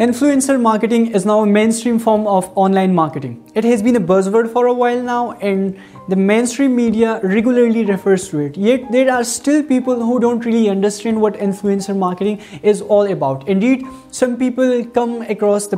Influencer marketing is now a mainstream form of online marketing. It has been a buzzword for a while now, and the mainstream media regularly refers to it. Yet there are still people who don't really understand what influencer marketing is all about. Indeed, some people come across the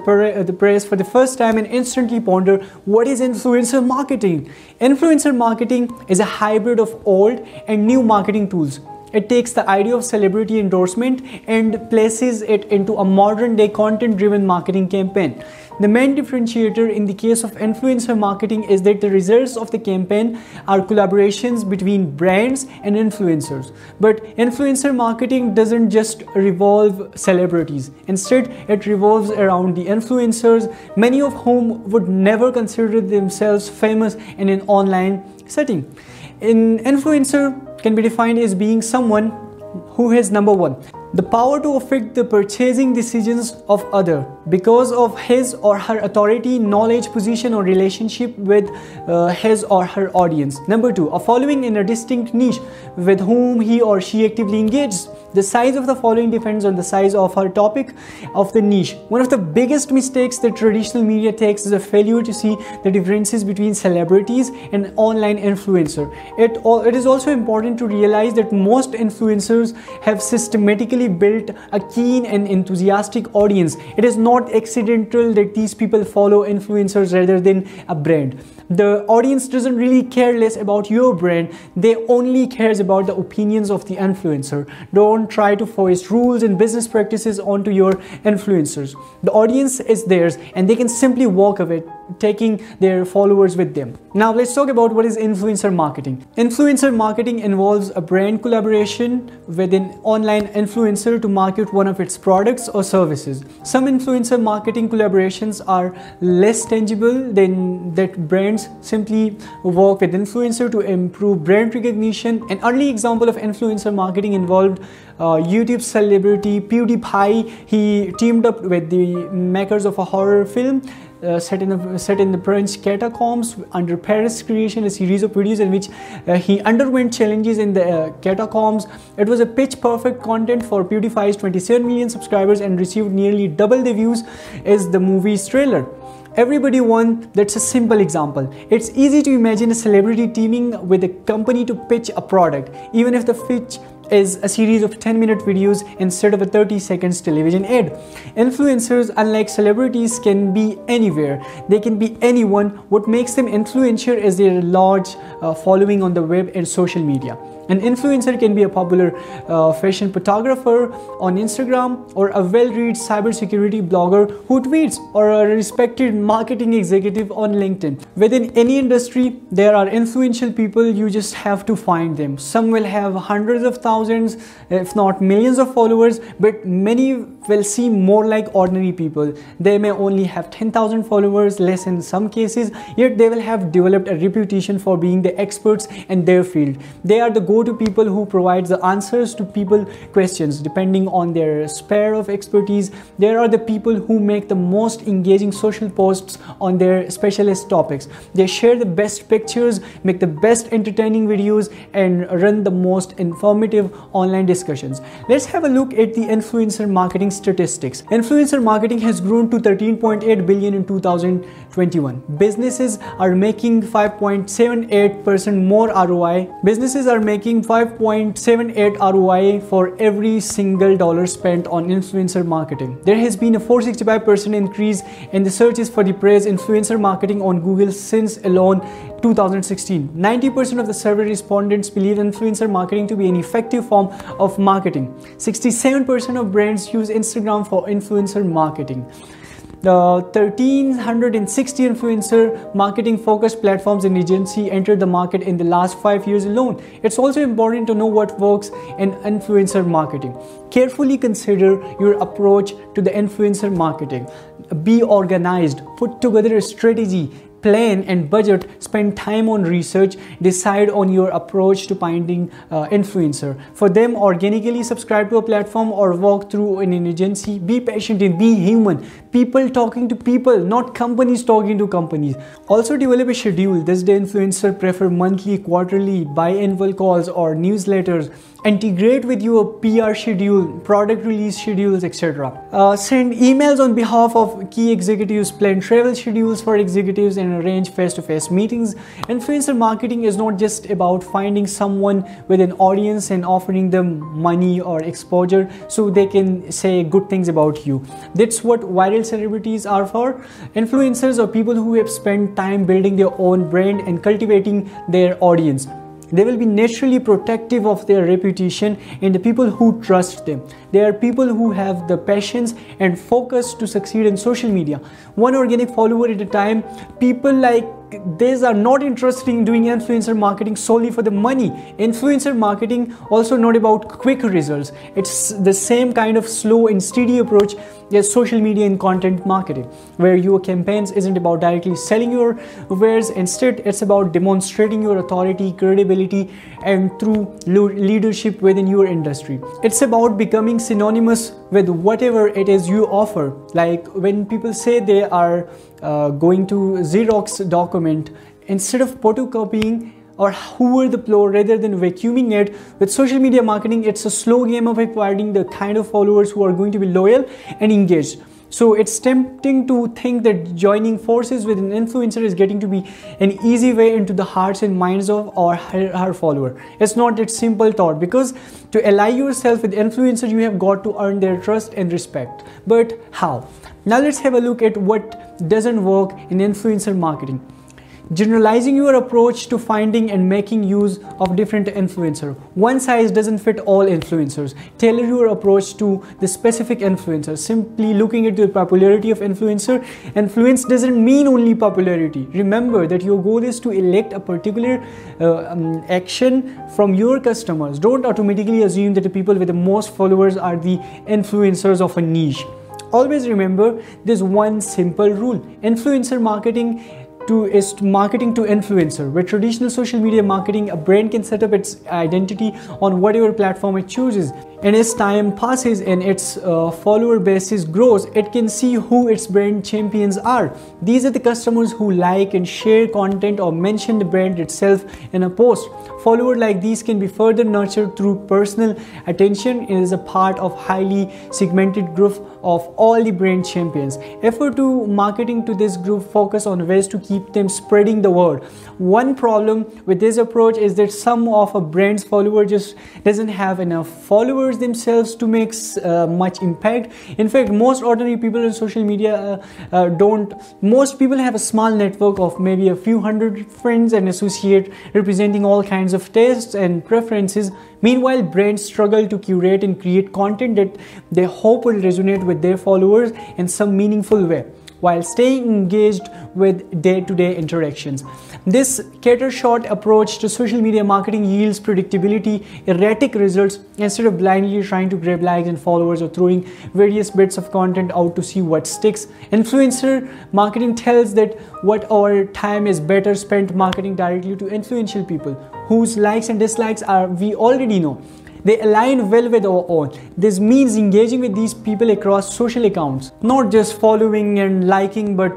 press for the first time and instantly ponder, what is influencer marketing? Influencer marketing is a hybrid of old and new marketing tools. It takes the idea of celebrity endorsement and places it into a modern day content-driven marketing campaign. The main differentiator in the case of influencer marketing is that the results of the campaign are collaborations between brands and influencers. But influencer marketing doesn't just revolve celebrities. Instead, it revolves around the influencers, many of whom would never consider themselves famous in an online setting. An influencer can be defined as being someone who has, number one, the power to affect the purchasing decisions of others because of his or her authority, knowledge, position, or relationship with his or her audience. Number two, a following in a distinct niche with whom he or she actively engages. The size of the following depends on the size of her topic of the niche. One of the biggest mistakes that traditional media takes is a failure to see the differences between celebrities and online influencer. It is also important to realize that most influencers have systematically built a keen and enthusiastic audience. It is not accidental that these people follow influencers rather than a brand. The audience doesn't really care less about your brand, they only cares about the opinions of the influencer. Don't try to force rules and business practices onto your influencers. The audience is theirs and they can simply walk away, taking their followers with them. Now let's talk about what is influencer marketing. Influencer marketing involves a brand collaboration with an online influencer to market one of its products or services. Some influencer marketing collaborations are less tangible than that. Brands simply work with influencer to improve brand recognition. An early example of influencer marketing involved YouTube celebrity PewDiePie. He teamed up with the makers of a horror film set in the French catacombs under Paris creation, a series of videos in which he underwent challenges in the catacombs. It was a pitch perfect content for PewDiePie's 27 million subscribers and received nearly double the views as the movie's trailer. Everybody won. That's a simple example. It's easy to imagine a celebrity teaming with a company to pitch a product, even if the pitch is a series of 10-minute videos instead of a 30 seconds television ad. Influencers, unlike celebrities, can be anywhere. They can be anyone. What makes them influential is their large following on the web and social media. An influencer can be a popular fashion photographer on Instagram, or a well-read cybersecurity blogger who tweets, or a respected marketing executive on LinkedIn. Within any industry, there are influential people. You just have to find them. Some will have hundreds of thousands, if not millions of followers, but many will seem more like ordinary people. They may only have 10,000 followers, less in some cases, yet they will have developed a reputation for being the experts in their field. They are the go-to people who provide the answers to people questions depending on their sphere of expertise. There are the people who make the most engaging social posts on their specialist topics. They share the best pictures, make the best entertaining videos, and run the most informative online discussions. Let's have a look at the influencer marketing statistics. Influencer marketing has grown to 13.8 billion in 2021. Businesses are making 5.78% more ROI. Businesses are making 5.78 ROI for every single dollar spent on influencer marketing. There has been a 465% increase in the searches for the phrase influencer marketing on Google since alone 2016. 90% of the survey respondents believe influencer marketing to be an effective form of marketing. 67% of brands use Instagram for influencer marketing. The 1,360 influencer marketing focused platforms and agency entered the market in the last 5 years alone. It's also important to know what works in influencer marketing. Carefully consider your approach to the influencer marketing. Be organized, put together a strategy, plan and budget, spend time on research, decide on your approach to finding influencer. For them, organically subscribe to a platform or walk through in an agency. Be patient and be human. People talking to people, not companies talking to companies. Also develop a schedule. Does the influencer prefer monthly, quarterly, biannual calls or newsletters? integrate with your PR schedule, product release schedules, etc. Send emails on behalf of key executives, plan travel schedules for executives, and arrange face-to-face meetings. Influencer marketing is not just about finding someone with an audience and offering them money or exposure so they can say good things about you. That's what viral celebrities are for. Influencers are people who have spent time building their own brand and cultivating their audience. They will be naturally protective of their reputation and the people who trust them. They are people who have the patience and focus to succeed in social media. One organic follower at a time. People like these are not interested in doing influencer marketing solely for the money. Influencer marketing also not about quick results. It's the same kind of slow and steady approach as social media and content marketing, where your campaigns isn't about directly selling your wares. Instead, it's about demonstrating your authority, credibility, and through leadership within your industry. It's about becoming synonymous with whatever it is you offer. Like when people say they are going to Xerox document, instead of photocopying or hoover the floor rather than vacuuming it, with social media marketing, it's a slow game of acquiring the kind of followers who are going to be loyal and engaged. So it's tempting to think that joining forces with an influencer is getting to be an easy way into the hearts and minds of her follower. It's not that simple thought, because to ally yourself with influencers, you have got to earn their trust and respect. But how? Now let's have a look at what doesn't work in influencer marketing. Generalizing your approach to finding and making use of different influencers. One size doesn't fit all influencers. Tailor your approach to the specific influencer. Simply looking at the popularity of influencer. Influence doesn't mean only popularity. Remember that your goal is to elect a particular action from your customers. Don't automatically assume that the people with the most followers are the influencers of a niche. Always remember this one simple rule. Influencer marketing is marketing to influencer. With traditional social media marketing, a brand can set up its identity on whatever platform it chooses, and as time passes and its follower base grows, it can see who its brand champions are. These are the customers who like and share content or mention the brand itself in a post. Followers like these can be further nurtured through personal attention and is a part of highly segmented group of all the brand champions. Effort to marketing to this group focus on ways to keep them spreading the word. One problem with this approach is that some of a brand's follower just doesn't have enough followers themselves to make much impact. In fact, most ordinary people in social media most people have a small network of maybe a few hundred friends and associates representing all kinds of tastes and preferences. Meanwhile, brands struggle to curate and create content that they hope will resonate with their followers in some meaningful way, while staying engaged with day-to-day interactions. This scattershot approach to social media marketing yields predictability, erratic results. Instead of blindly trying to grab likes and followers or throwing various bits of content out to see what sticks, influencer marketing tells that what our time is better spent marketing directly to influential people whose likes and dislikes we already know. They align well with our own. This means engaging with these people across social accounts, not just following and liking, but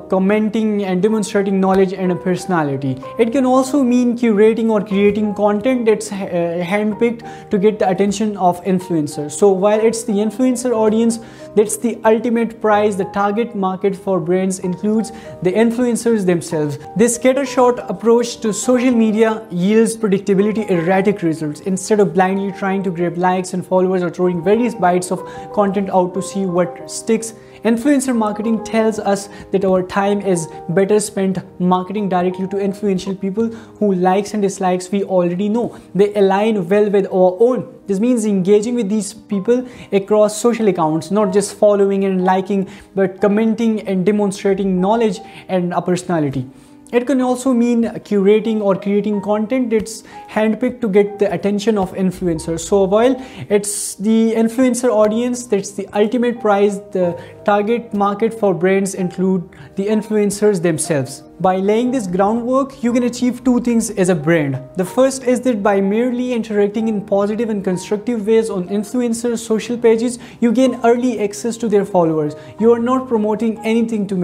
commenting and demonstrating knowledge and a personality. It can also mean curating or creating content that's handpicked to get the attention of influencers. So while it's the influencer audience that's the ultimate prize, the target market for brands includes the influencers themselves. This scattershot approach to social media yields predictability, erratic results. Instead of blindly trying to grab likes and followers or throwing various bites of content out to see what sticks, influencer marketing tells us that our time is better spent marketing directly to influential people whose likes and dislikes we already know. They align well with our own. This means engaging with these people across social accounts, not just following and liking, but commenting and demonstrating knowledge and a personality. It can also mean curating or creating content that's handpicked to get the attention of influencers. So while it's the influencer audience that's the ultimate prize, the target market for brands include the influencers themselves. By laying this groundwork, you can achieve two things as a brand. The first is that by merely interacting in positive and constructive ways on influencers' social pages, you gain early access to their followers. You are not promoting anything to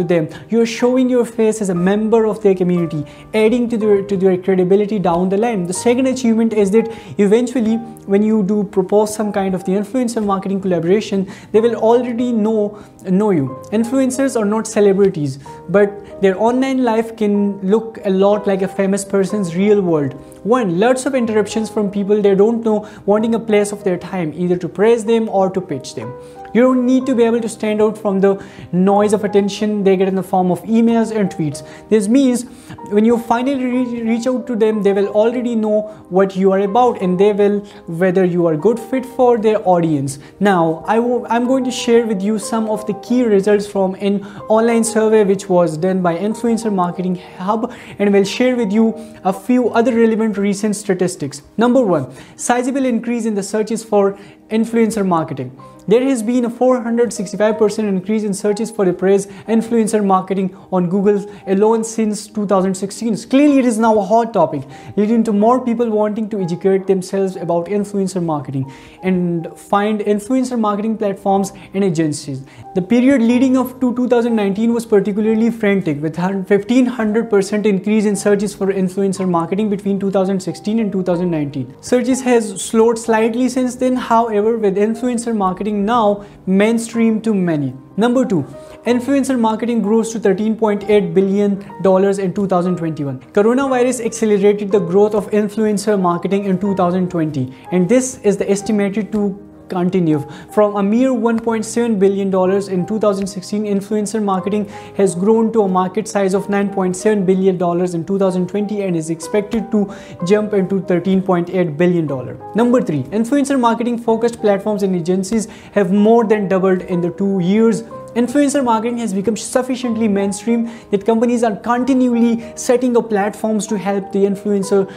them. You are showing your face as a member of their community, adding to their credibility down the line. The second achievement is that eventually, when you do propose some kind of the influencer marketing collaboration, they will already know you. Influencers are not celebrities, but their online life can look a lot like a famous person's real world. One, lots of interruptions from people they don't know, wanting a place of their time, either to praise them or to pitch them. You don't need to be able to stand out from the noise of attention they get in the form of emails and tweets. This means when you finally reach out to them, they will already know what you are about, and they will whether you are good fit for their audience. Now, I'm going to share with you some of the key results from an online survey which was done by Influencer Marketing Hub, and will share with you a few other relevant recent statistics. Number one, sizable increase in the searches for influencer marketing. There has been a 465% increase in searches for the phrase influencer marketing on Google alone since 2016. Clearly, it is now a hot topic, leading to more people wanting to educate themselves about influencer marketing and find influencer marketing platforms and agencies. The period leading up to 2019 was particularly frantic, with 1500% increase in searches for influencer marketing between 2016 and 2019. Searches has slowed slightly since then, however, with influencer marketing now mainstream to many. Number two, influencer marketing grows to $13.8 billion in 2021. Coronavirus accelerated the growth of influencer marketing in 2020, and this is the estimated to continue. From a mere $1.7 billion in 2016, influencer marketing has grown to a market size of $9.7 billion in 2020 and is expected to jump into $13.8 billion. Number three, influencer marketing focused platforms and agencies have more than doubled in the 2 years. Influencer marketing has become sufficiently mainstream that companies are continually setting up platforms to help the influencer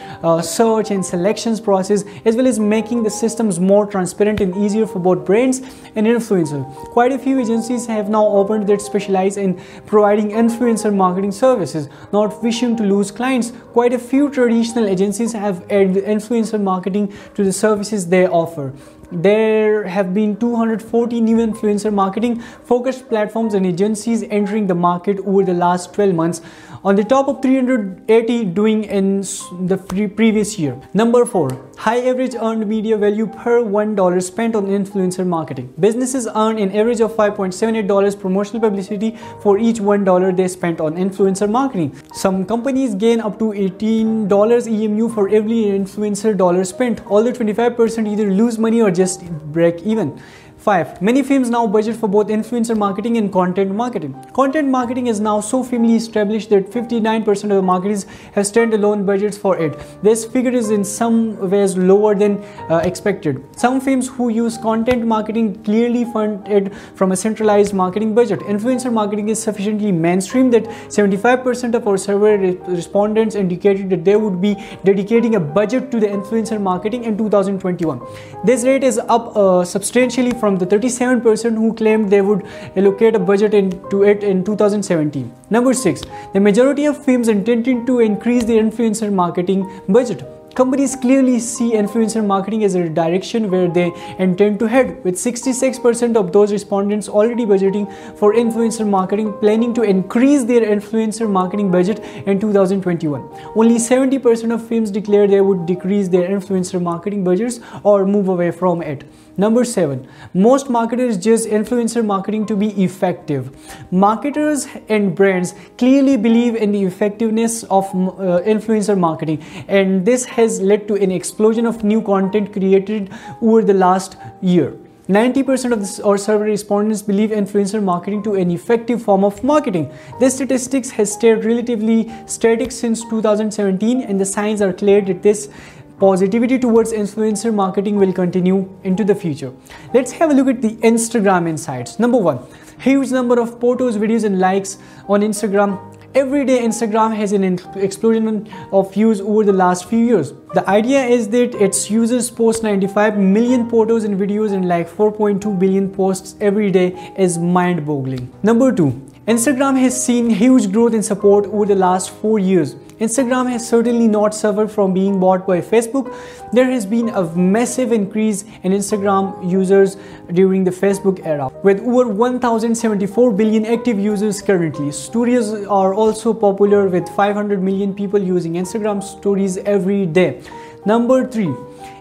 search and selections process, as well as making the systems more transparent and easier for both brands and influencers. Quite a few agencies have now opened that specialize in providing influencer marketing services, not wishing to lose clients. Quite a few traditional agencies have added influencer marketing to the services they offer. There have been 240 new influencer marketing focused platforms and agencies entering the market over the last 12 months, on the top of 380 doing in the previous year. Number four, high average earned media value per $1 spent on influencer marketing. Businesses earn an average of $5.78 promotional publicity for each $1 they spent on influencer marketing. Some companies gain up to $18 EMU for every influencer dollar spent, although 25% either lose money or just break even. 5. Many firms now budget for both influencer marketing and content marketing. Content marketing is now so firmly established that 59% of the marketers have standalone budgets for it. This figure is in some ways lower than expected. Some firms who use content marketing clearly fund it from a centralized marketing budget. Influencer marketing is sufficiently mainstream that 75% of our survey respondents indicated that they would be dedicating a budget to the influencer marketing in 2021. This rate is up substantially from the 37% who claimed they would allocate a budget to it in 2017. Number 6. The majority of firms intending to increase their influencer marketing budget. Companies clearly see influencer marketing as a direction where they intend to head, with 66% of those respondents already budgeting for influencer marketing, planning to increase their influencer marketing budget in 2021. Only 70% of firms declare they would decrease their influencer marketing budgets or move away from it. Number 7. Most marketers judge influencer marketing to be effective. Marketers and brands clearly believe in the effectiveness of influencer marketing, and this has led to an explosion of new content created over the last year. 90% of our survey respondents believe influencer marketing to an effective form of marketing. This statistics has stayed relatively static since 2017, and the signs are clear that this positivity towards influencer marketing will continue into the future. Let's have a look at the Instagram insights. Number 1, huge number of photos, videos and likes on Instagram. Every day Instagram has an explosion of views over the last few years. The idea is that its users post 95 million photos and videos and like 4.2 billion posts every day is mind-boggling. Number 2, Instagram has seen huge growth in support over the last 4 years. Instagram has certainly not suffered from being bought by Facebook. There has been a massive increase in Instagram users during the Facebook era, with over 1074 billion active users currently. Stories are also popular, with 500 million people using Instagram stories every day. Number 3.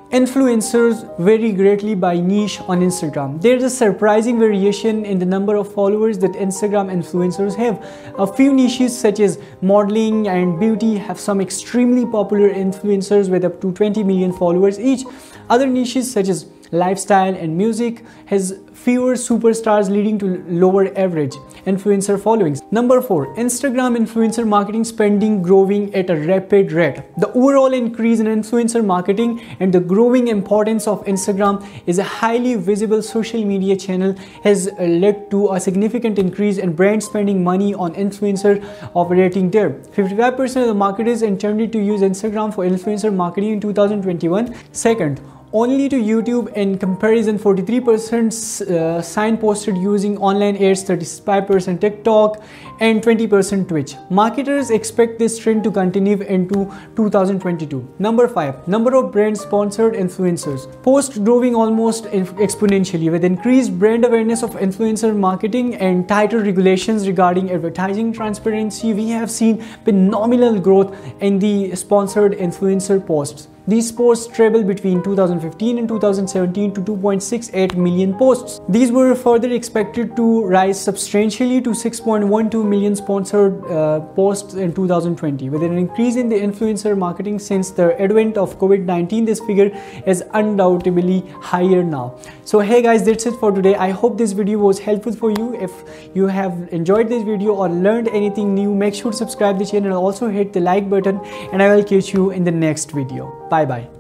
Influencers vary greatly by niche on Instagram. There is a surprising variation in the number of followers that Instagram influencers have. A few niches such as modeling and beauty have some extremely popular influencers with up to 20 million followers each. Other niches such as lifestyle and music has fewer superstars, leading to lower average influencer followings. Number 4. Instagram influencer marketing spending growing at a rapid rate. The overall increase in influencer marketing and the growing importance of Instagram as a highly visible social media channel has led to a significant increase in brands spending money on influencer operating there. 55% of the marketers intended to use Instagram for influencer marketing in 2021. Second, only to YouTube. In comparison, 43% sign posted using online ads, 35% TikTok, and 20% Twitch. Marketers expect this trend to continue into 2022. Number 5. Number of brand sponsored influencers. Posts growing almost exponentially. With increased brand awareness of influencer marketing and tighter regulations regarding advertising transparency, we have seen phenomenal growth in the sponsored influencer posts. These posts traveled between 2015 and 2017 to 2.68 million posts. These were further expected to rise substantially to 6.12 million sponsored posts in 2020. With an increase in the influencer marketing since the advent of COVID-19, this figure is undoubtedly higher now. So hey guys, that's it for today. I hope this video was helpful for you. If you have enjoyed this video or learned anything new, make sure to subscribe to the channel and also hit the like button, and I will catch you in the next video. Bye bye.